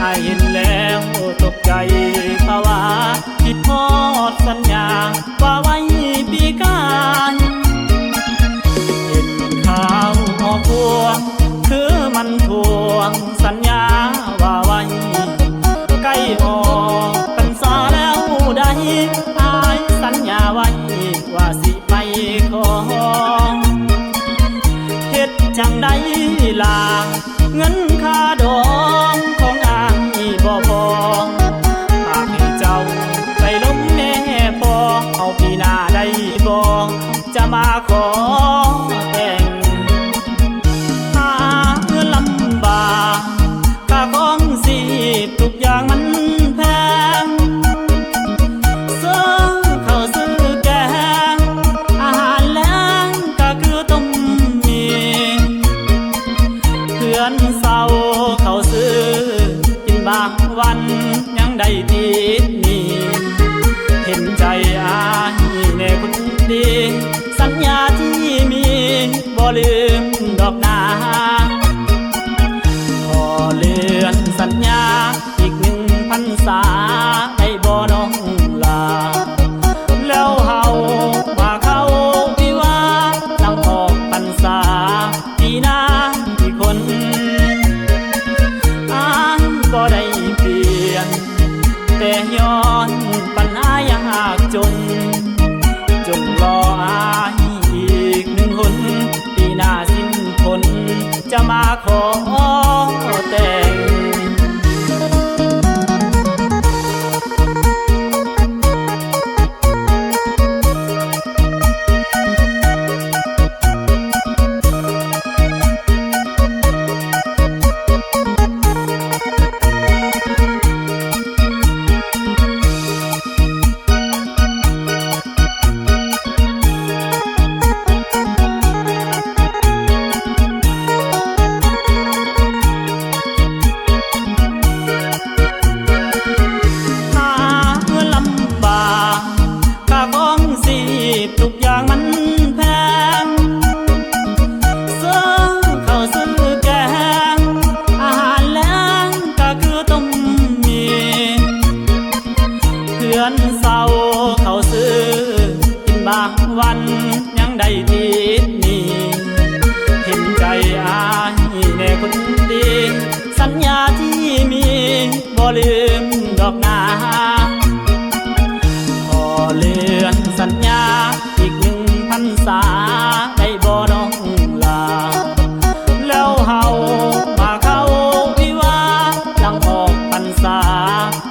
อายเห็นแล้วตกใจภาวะคิดทอดสัญญาว่าไว้ปีกายเห็นข่าวออกพวงคือมันทวงสัญญาว่าไว้ใกล้ออกพรรษาแล้วได้อายสัญญาไว้ว่าสิไปขอเฮ็ดจังใดล่ะเงินค่าดองของอายบ่พอฝากให้เจ้าไปล้มแม่พอเอาปีหน้าได้บ่จะมาขอแต่งหาเงินลำบากค่าของชีพทุกอย่างมันแพงซื้อข้าวซื้อแกงอาหารแล้งก็คือต้มมีเพื่อนเศร้าเขาซื้อกินบางวันยังได้ติดหนี้เห็นใจอายแน่คนดีสัญญาที่มีบ่ลืมดอกนาขอเลื่อนสัญญาอีก1 พรรษาให้บ่น้องลาแล้วเฮามาเข้าวิวาห์หลังออกพรรษาปีหน้าอีกคนอายบ่ได้เปลี่ยนแต่ย้อนปัญหายากจนรออายอีก1 หนปีหน้าสิ้นคนจะมาขอแต่งทุกอย่างมันแพงซื้อข้าวซื้อแกงอาหารแล้งก็คือต้มมีเพื่อนเศร้าเขาซื้อกินบางวันยังได้ติดหนี้เห็นใจอายแน่คนดีสัญญาที่มีบ่ลืมดอกนาขอเลื่อนสัญญาอีก1 พรรษาได้บ่น้องลาแล้วเฮามาเข้าวิวาห์หลังออกพรรษา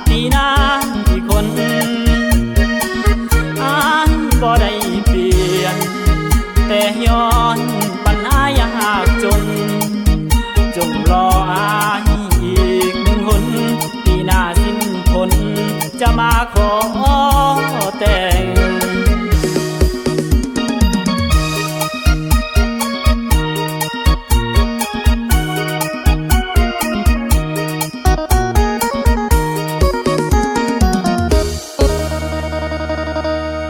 ปีหน้าอีกคนอายบ่ได้เปลี่ยนแต่ย้อนปัญหายากจนรออายอีก1 หนปีหน้าสิ้นคนจะมาขอ